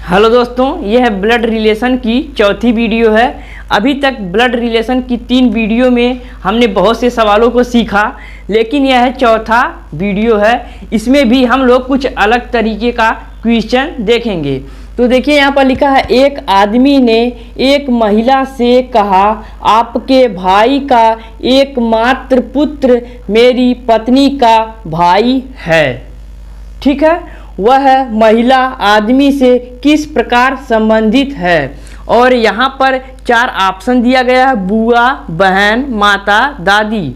Hello दोस्तों, यह blood relation की चौथी वीडियो है। अभी तक ब्लड रिलेशन की 3 वीडियो में हमने बहुत से सवालों को सीखा, लेकिन यह चौथा वीडियो है। इसमें भी हम लोग कुछ अलग तरीके का क्वेश्चन देखेंगे। तो देखिए यहाँ पर लिखा है, एक आदमी ने एक महिला से कहा, आपके भाई का एकमात्र पुत्र मेरी पत्नी का भाई है। ठीक है, वह महिला आदमी से किस प्रकार संबंधित है। और यहाँ पर 4 ऑप्शन दिया गया है, बुआ, बहन, माता, दादी।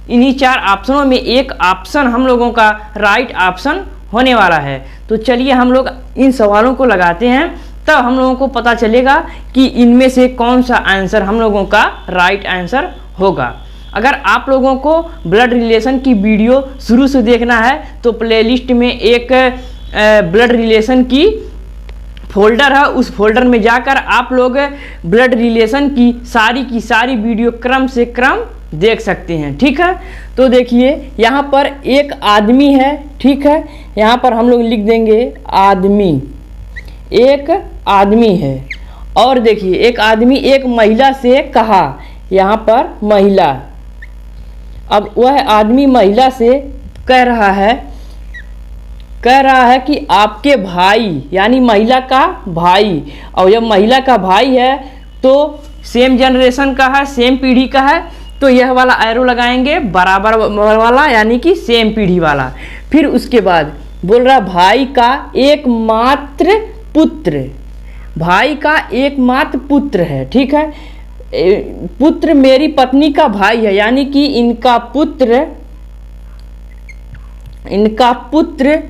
इन्हीं 4 ऑप्शनों में एक ऑप्शन हम लोगों का राइट ऑप्शन होने वाला है। तो चलिए हम लोग इन सवालों को लगाते हैं, तब हम लोगों को पता चलेगा कि इनमें से कौन सा आंसर हम लोगों का राइट आंसर होगा। अगर आप लोगों को ब्लड रिलेशन की वीडियो शुरू से देखना है तो प्लेलिस्ट में एक ब्लड रिलेशन की फोल्डर है, उस फोल्डर में जाकर आप लोग ब्लड रिलेशन की सारी वीडियो क्रम से क्रम देख सकते हैं। ठीक है, तो देखिए यहाँ पर एक आदमी है। ठीक है, यहाँ पर हम लोग लिख देंगे आदमी, एक आदमी है। और देखिए एक आदमी एक महिला से कहा, यहाँ पर महिला। अब वह आदमी महिला से कह रहा है कि आपके भाई, यानी महिला का भाई, और जब महिला का भाई है तो सेम जनरेशन का है, सेम पीढ़ी का है, तो यह वाला एरो लगाएंगे बराबर वाला, यानी कि सेम पीढ़ी वाला। फिर उसके बाद बोल रहा भाई का एकमात्र पुत्र, भाई का एकमात्र पुत्र है। ठीक है, पुत्र मेरी पत्नी का भाई है, यानी कि इनका पुत्र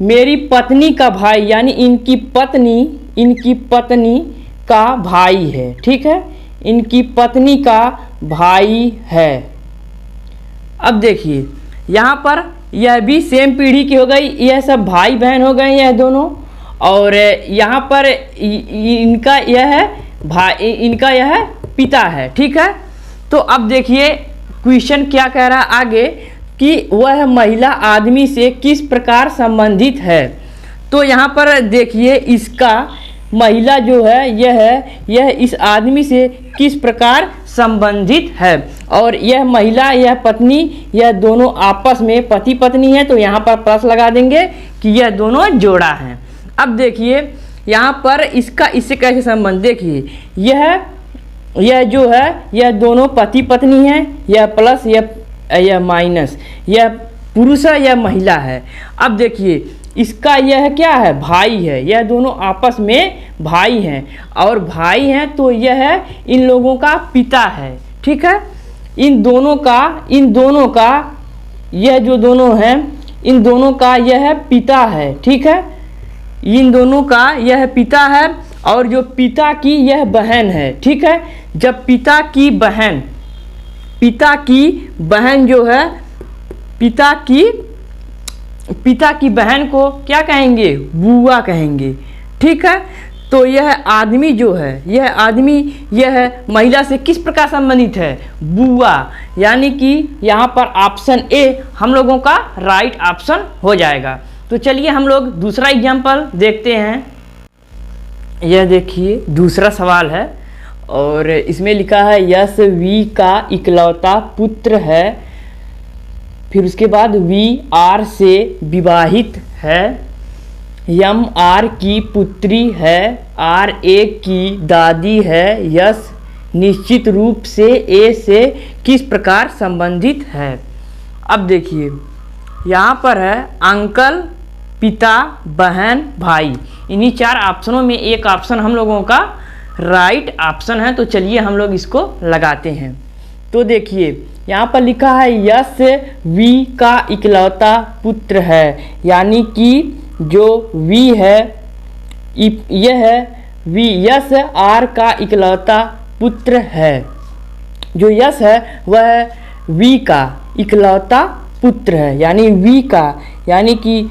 मेरी पत्नी का भाई, यानी इनकी पत्नी का भाई है। ठीक है, इनकी पत्नी का भाई है। अब देखिए यहाँ पर यह भी सेम पीढ़ी की हो गई, यह सब भाई बहन हो गए यह दोनों। और यहाँ पर इनका यह पिता है। ठीक है, तो अब देखिए क्वेश्चन क्या कह रहा है आगे कि वह महिला आदमी से किस प्रकार संबंधित है। तो यहाँ पर देखिए इसका महिला जो है यह इस आदमी से किस प्रकार संबंधित है। और यह महिला, यह पत्नी, यह दोनों आपस में पति पत्नी है, तो यहाँ पर प्लस लगा देंगे कि यह दोनों जोड़ा है। अब देखिए यहाँ पर इसका इससे कैसे संबंध, देखिए यह जो है यह दोनों पति पत्नी है, यह प्लस यह माइनस, यह पुरुष है, यह महिला है। अब देखिए इसका यह क्या है, भाई है, यह दोनों आपस में भाई हैं। और भाई हैं तो यह इन लोगों का पिता है। ठीक है, इन दोनों का यह जो दोनों हैं, इन दोनों का यह पिता है। ठीक है, इन दोनों का यह पिता है, और जो पिता की यह बहन है। ठीक है, जब पिता की बहन जो है, पिता की बहन को क्या कहेंगे, बुआ कहेंगे। ठीक है, तो यह आदमी जो है, यह महिला से किस प्रकार संबंधित है, बुआ, यानी कि यहाँ पर ऑप्शन ए हम लोगों का राइट ऑप्शन हो जाएगा। तो चलिए हम लोग दूसरा एग्जाम्पल देखते हैं। यह देखिए दूसरा सवाल है, और इसमें लिखा है यश वी का इकलौता पुत्र है। फिर उसके बाद वी आर से विवाहित है, यम आर की पुत्री है, आर ए की दादी है, यश निश्चित रूप से ए से किस प्रकार संबंधित है। अब देखिए यहाँ पर है अंकल, पिता, बहन, भाई। इन्हीं 4 ऑप्शनों में एक ऑप्शन हम लोगों का राइट ऑप्शन है। तो चलिए हम लोग इसको लगाते हैं। तो देखिए यहाँ पर लिखा है यश वी का इकलौता पुत्र है, यानी कि जो वी है यह वी, यश आर का इकलौता पुत्र है। जो यश है वह वी का इकलौता पुत्र है, यानी कि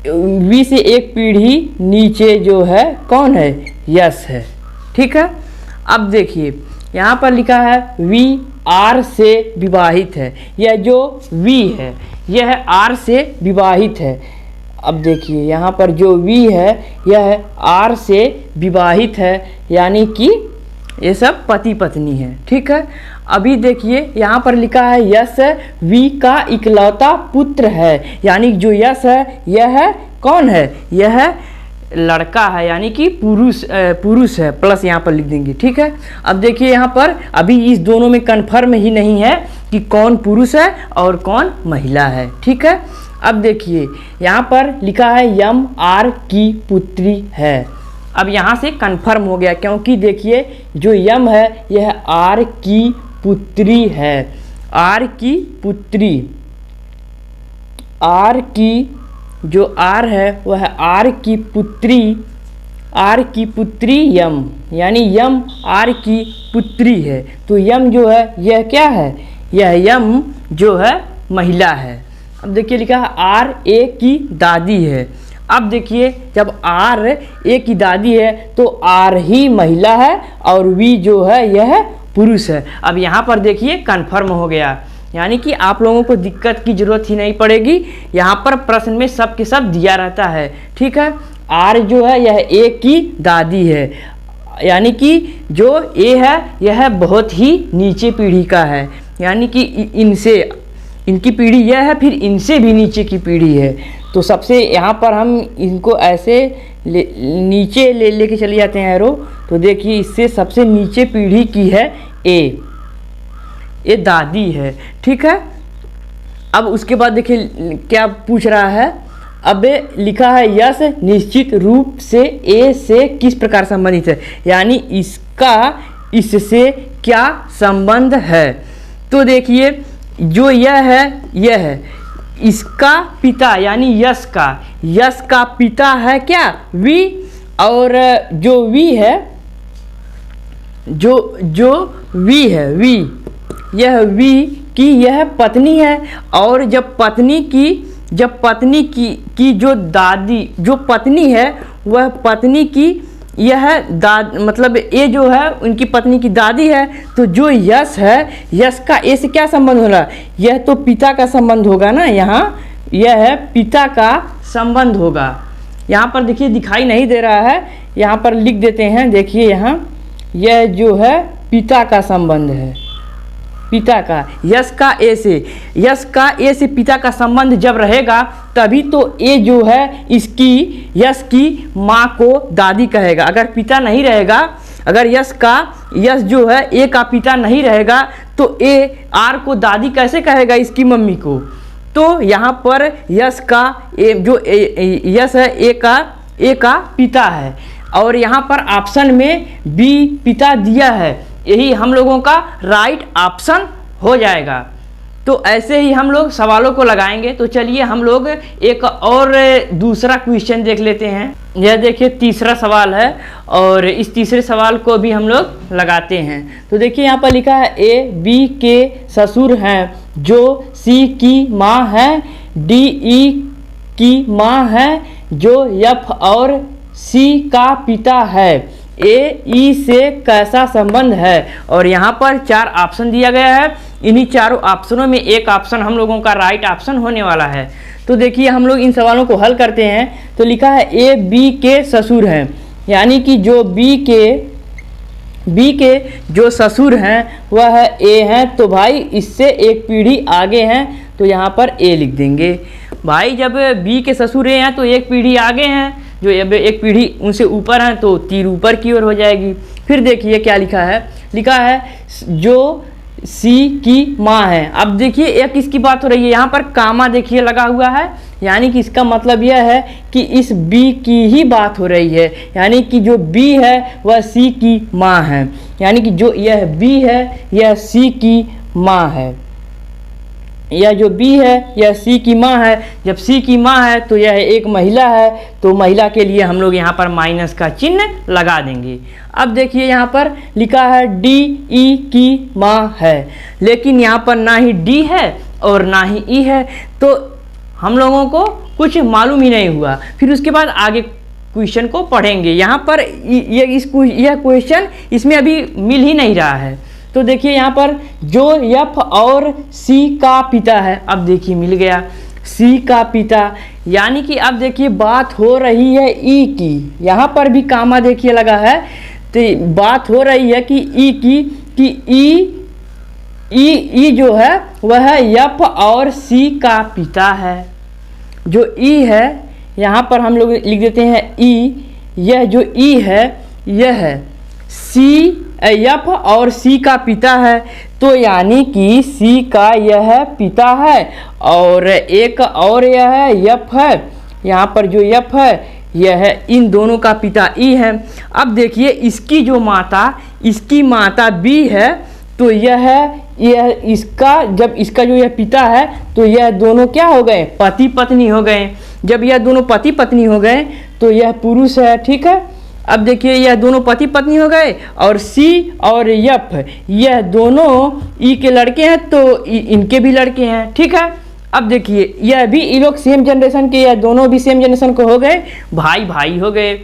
वी से एक पीढ़ी नीचे जो है कौन है, यश है। ठीक है, अब देखिए यहाँ पर लिखा है वी आर से विवाहित है। यह जो वी है यह आर से विवाहित है, अब देखिए यहाँ पर जो वी है यह आर से विवाहित है, यानी कि ये सब पति पत्नी है। ठीक है, अभी देखिए यहाँ पर लिखा है यश वी का इकलौता पुत्र है, यानी जो यश है यह है कौन है, यह है लड़का है, यानी कि पुरुष है, प्लस यहाँ पर लिख देंगे। ठीक है, अब देखिए यहाँ पर अभी इस दोनों में कन्फर्म ही नहीं है कि कौन पुरुष है और कौन महिला है। ठीक है, अब देखिए यहाँ पर लिखा है यम आर की पुत्री है। अब यहाँ से कन्फर्म हो गया, क्योंकि देखिए जो यम है यह आर की पुत्री है, आर की पुत्री, आर की जो आर है वह आर की पुत्री यम, यानी यम आर की पुत्री है। तो यम जो है यह क्या है, यह यम जो है महिला है। अब देखिए लिखा है आर ए की दादी है। अब देखिए जब आर ए की दादी है तो आर ही महिला है और वी जो है यह पुरुष है। अब यहाँ पर देखिए कन्फर्म हो गया, यानी कि आप लोगों को दिक्कत की जरूरत ही नहीं पड़ेगी, यहाँ पर प्रश्न में सब के सब दिया रहता है। ठीक है, आर जो है यह ए की दादी है, यानी कि जो ए है यह बहुत ही नीचे पीढ़ी का है, यानी कि इनकी पीढ़ी यह है, फिर इनसे भी नीचे की पीढ़ी है। तो सबसे यहाँ पर हम इनको ऐसे नीचे लेके चले जाते हैं एरो, तो देखिए इससे सबसे नीचे पीढ़ी की है ये दादी है। ठीक है, अब उसके बाद देखिए क्या पूछ रहा है, अब लिखा है यश निश्चित रूप से ए से किस प्रकार संबंधित है, यानी इसका इससे क्या संबंध है। तो देखिए जो यह है इसका पिता, यानी यश का पिता है क्या, वी, और जो वी है जो वी है वी, यह वी की यह पत्नी है, और जब पत्नी की जो पत्नी है वह पत्नी की यह मतलब ये जो है उनकी पत्नी की दादी है। तो जो यश है यश का ए से क्या संबंध होगा, यह तो पिता का संबंध होगा ना, यहाँ यह है पिता का संबंध होगा। यहाँ पर देखिए दिखाई नहीं दे रहा है, यहाँ पर लिख देते हैं, देखिए यहाँ यह जो है पिता का संबंध है, पिता का, यश का ए से पिता का संबंध जब रहेगा तभी तो ए जो है इसकी यश की माँ को दादी कहेगा। अगर पिता नहीं रहेगा, अगर यश जो है ए का पिता नहीं रहेगा तो ए आर को दादी कैसे कहेगा इसकी मम्मी को। तो यहाँ पर यश है ए का पिता है, और यहाँ पर ऑप्शन में बी पिता दिया है, यही हम लोगों का राइट ऑप्शन हो जाएगा। तो ऐसे ही हम लोग सवालों को लगाएंगे। तो चलिए हम लोग एक और दूसरा क्वेश्चन देख लेते हैं। यह देखिए तीसरा सवाल है, और इस तीसरे सवाल को भी हम लोग लगाते हैं। तो देखिए यहाँ पर लिखा है ए बी के ससुर हैं, जो सी की माँ है, डी ई की माँ है, जो एफ और सी का पिता है, ए ई से कैसा संबंध है। और यहाँ पर 4 ऑप्शन दिया गया है, इन्हीं चारों ऑप्शनों में एक ऑप्शन हम लोगों का राइट ऑप्शन होने वाला है। तो देखिए हम लोग इन सवालों को हल करते हैं। तो लिखा है ए बी के ससुर हैं, यानी कि जो बी के जो ससुर हैं वह ए हैं, तो भाई इससे एक पीढ़ी आगे हैं, तो यहाँ पर ए लिख देंगे। भाई जब बी के ससुर ए हैं तो एक पीढ़ी आगे हैं, जो एक पीढ़ी उनसे ऊपर हैं तो तीर ऊपर की ओर हो जाएगी। फिर देखिए क्या लिखा है जो सी की माँ है। अब देखिए एक किसकी बात हो रही है, यहाँ पर कामा देखिए लगा हुआ है, यानी कि इसका मतलब यह है कि इस बी की ही बात हो रही है, यानी कि जो बी है वह सी की माँ है, यानी कि जो यह बी है यह सी की माँ है, यह जो बी है यह सी की माँ है। जब सी की माँ है तो यह एक महिला है, तो महिला के लिए हम लोग यहाँ पर माइनस का चिन्ह लगा देंगे। अब देखिए यहाँ पर लिखा है डी ई की माँ है, लेकिन यहाँ पर ना ही डी है और ना ही ई है, तो हम लोगों को कुछ मालूम ही नहीं हुआ। फिर उसके बाद आगे क्वेश्चन को पढ़ेंगे। यहाँ पर यह क्वेश्चन इसमें अभी मिल ही नहीं रहा है। तो देखिए यहाँ पर जो एफ और सी का पिता है, अब देखिए मिल गया। सी का पिता। यानी कि अब देखिए बात हो रही है ई की, यहाँ पर भी कामा देखिए लगा है, तो बात हो रही है कि ई की, कि ई जो है वह एफ और सी का पिता है। जो ई है यहाँ पर हम लोग लिख देते हैं ई, यह जो ई है यह है सी, एफ और सी का पिता है। तो यानी कि सी का यह पिता है और एक और यह एफ है, यहाँ पर जो एफ है यह है इन दोनों का पिता ई है। अब देखिए इसकी जो माता, इसकी माता बी है, तो यह इसका, जब इसका जो यह पिता है तो यह दोनों क्या हो गए, पति पत्नी हो गए। जब यह दोनों पति पत्नी हो गए तो यह पुरुष है, ठीक है। अब देखिए यह दोनों पति पत्नी हो गए और सी और एफ यह दोनों ई के लड़के हैं, तो इनके भी लड़के हैं, ठीक है। अब देखिए यह भी ये लोग सेम जनरेशन के, यह दोनों भी सेम जनरेशन को हो गए, भाई भाई हो गए,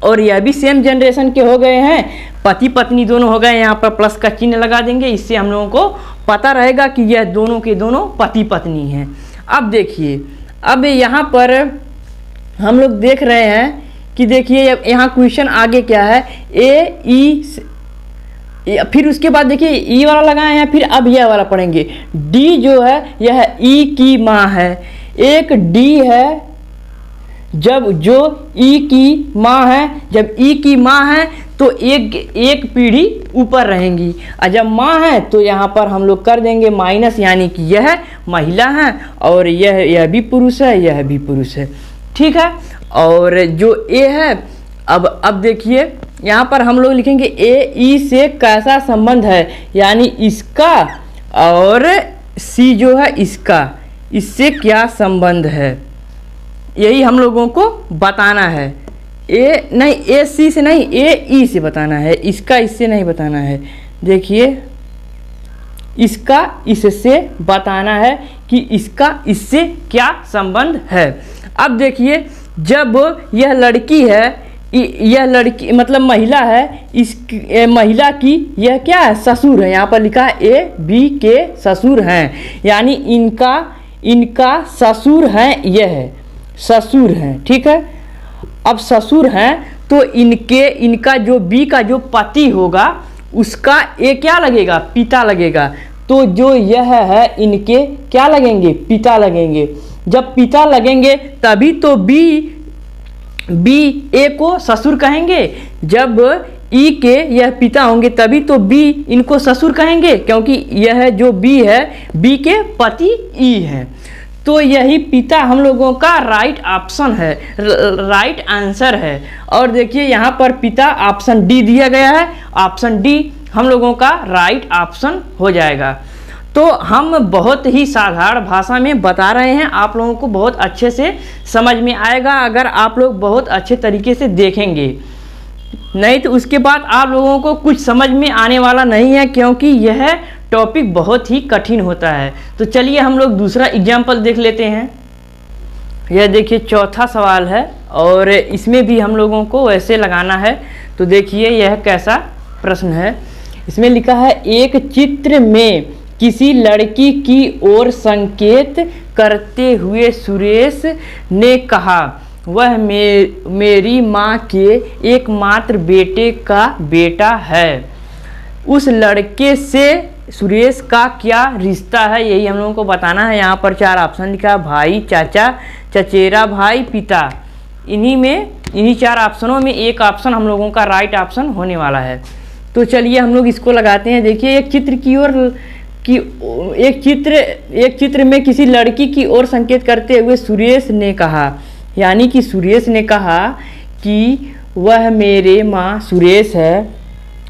और यह भी सेम जनरेशन के हो गए हैं, पति पत्नी दोनों हो गए। यहाँ पर प्लस का चिन्ह लगा देंगे, इससे हम लोगों को पता रहेगा कि यह दोनों के दोनों पति पत्नी हैं। अब देखिए, अब यहाँ पर हम लोग देख रहे हैं कि देखिए यहाँ क्वेश्चन आगे क्या है, ए ई, फिर उसके बाद देखिए ई वाला लगाए हैं, फिर अब यह वाला पढ़ेंगे। डी जो है यह ई की माँ है, एक डी है जब जो ई की माँ है, जब ई की माँ है तो एक पीढ़ी ऊपर रहेंगी, और जब माँ है तो यहाँ पर हम लोग कर देंगे माइनस, यानी कि यह महिला है और यह भी पुरुष है, यह भी पुरुष है, ठीक है। और जो ए है, अब देखिए यहाँ पर हम लोग लिखेंगे ए ई से कैसा संबंध है, यानी इसका और सी जो है इसका, इससे क्या संबंध है, यही हम लोगों को बताना है। ए नहीं, ए सी से नहीं, ए ई से बताना है, इसका इससे नहीं बताना है। देखिए इसका इससे बताना है कि इसका इससे क्या संबंध है। अब देखिए जब यह लड़की है, यह लड़की मतलब महिला है, इस महिला की यह क्या है, ससुर है, यहाँ पर लिखा है ए बी के ससुर हैं, यानी इनका ससुर है, यह ससुर हैं, ठीक है। अब ससुर हैं तो इनका जो बी का जो पति होगा उसका ए क्या लगेगा, पिता लगेगा, तो जो यह है इनके क्या लगेंगे, पिता लगेंगे। जब पिता लगेंगे तभी तो बी ए को ससुर कहेंगे, जब ई के यह पिता होंगे तभी तो बी इनको ससुर कहेंगे, क्योंकि यह जो बी है बी के पति ई है। तो यही पिता हम लोगों का राइट ऑप्शन है, राइट आंसर है। और देखिए यहाँ पर पिता ऑप्शन डी दिया गया है, ऑप्शन डी हम लोगों का राइट ऑप्शन हो जाएगा। तो हम बहुत ही साधारण भाषा में बता रहे हैं, आप लोगों को बहुत अच्छे से समझ में आएगा अगर आप लोग बहुत अच्छे तरीके से देखेंगे, नहीं तो उसके बाद आप लोगों को कुछ समझ में आने वाला नहीं है, क्योंकि यह टॉपिक बहुत ही कठिन होता है। तो चलिए हम लोग दूसरा एग्जाम्पल देख लेते हैं। यह देखिए चौथा सवाल है और इसमें भी हम लोगों को वैसे लगाना है। तो देखिए यह कैसा प्रश्न है, इसमें लिखा है एक चित्र में किसी लड़की की ओर संकेत करते हुए सुरेश ने कहा, वह मेरी माँ के एकमात्र बेटे का बेटा है। उस लड़के से सुरेश का क्या रिश्ता है, यही हम लोगों को बताना है। यहाँ पर 4 ऑप्शन लिखा, भाई, चाचा, चचेरा भाई, पिता। इन्हीं 4 ऑप्शनों में एक ऑप्शन हम लोगों का राइट ऑप्शन होने वाला है। तो चलिए हम लोग इसको लगाते हैं। देखिए एक चित्र में किसी लड़की की ओर संकेत करते हुए सुरेश ने कहा, यानी कि सुरेश ने कहा कि वह मेरे माँ, सुरेश है,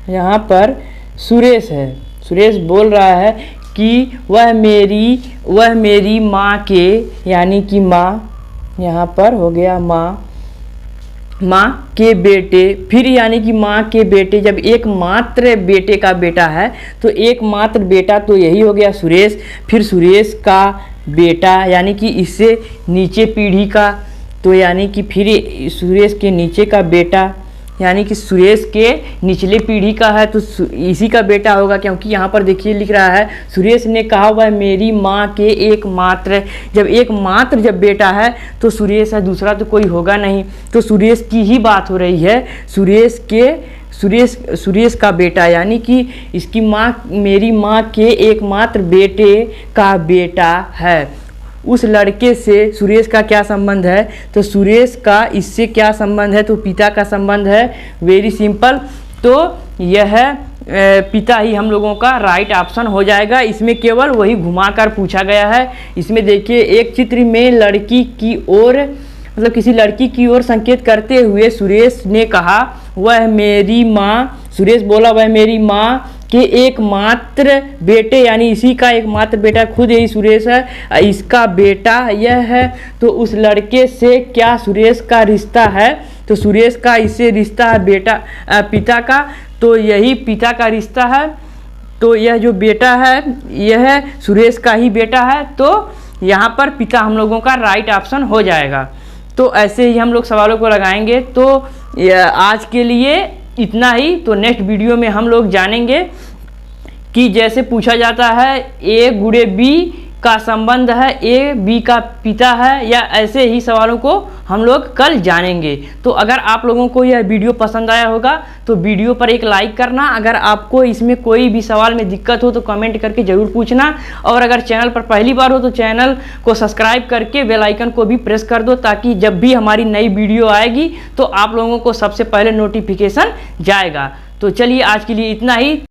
यहाँ पर सुरेश है, सुरेश बोल रहा है कि वह मेरी माँ के, यानी कि माँ, यहाँ पर हो गया माँ के बेटे, फिर यानी कि माँ के बेटे, जब एकमात्र बेटे का बेटा है तो एकमात्र बेटा तो यही हो गया सुरेश, फिर सुरेश का बेटा, यानी कि इससे नीचे पीढ़ी का, तो यानी कि फिर सुरेश के नीचे का बेटा, यानी कि सुरेश के निचले पीढ़ी का है, तो इसी का बेटा होगा, क्योंकि यहाँ पर देखिए लिख रहा है सुरेश ने कहा वह मेरी माँ के एकमात्र, जब एकमात्र जब बेटा है तो सुरेश है, दूसरा तो कोई होगा नहीं। तो सुरेश की ही बात हो रही है, सुरेश का बेटा, यानी कि इसकी माँ मेरी माँ के एकमात्र बेटे का बेटा है। उस लड़के से सुरेश का क्या संबंध है, तो सुरेश का इससे क्या संबंध है, तो पिता का संबंध है। वेरी सिंपल, तो यह पिता ही हम लोगों का राइट ऑप्शन हो जाएगा। इसमें केवल वही घुमाकर पूछा गया है। इसमें देखिए एक चित्र में लड़की की ओर, मतलब किसी लड़की की ओर संकेत करते हुए सुरेश ने कहा वह मेरी माँ, सुरेश बोला वह मेरी माँ के एकमात्र बेटे, यानी इसी का एकमात्र बेटा खुद यही सुरेश है, इसका बेटा यह है। तो उस लड़के से क्या सुरेश का रिश्ता है, तो सुरेश का इससे रिश्ता है बेटा पिता का, तो यही पिता का रिश्ता है। तो यह जो बेटा है यह सुरेश का ही बेटा है, तो यहाँ पर पिता हम लोगों का राइट ऑप्शन हो जाएगा। तो ऐसे ही हम लोग सवालों को लगाएंगे। तो आज के लिए इतना ही। तो नेक्स्ट वीडियो में हम लोग जानेंगे कि जैसे पूछा जाता है ए गुणे बी का संबंध है, ए बी का पिता है, या ऐसे ही सवालों को हम लोग कल जानेंगे। तो अगर आप लोगों को यह वीडियो पसंद आया होगा तो वीडियो पर एक लाइक करना। अगर आपको इसमें कोई भी सवाल में दिक्कत हो तो कमेंट करके ज़रूर पूछना, और अगर चैनल पर पहली बार हो तो चैनल को सब्सक्राइब करके बेल आइकन को भी प्रेस कर दो, ताकि जब भी हमारी नई वीडियो आएगी तो आप लोगों को सबसे पहले नोटिफिकेशन जाएगा। तो चलिए आज के लिए इतना ही।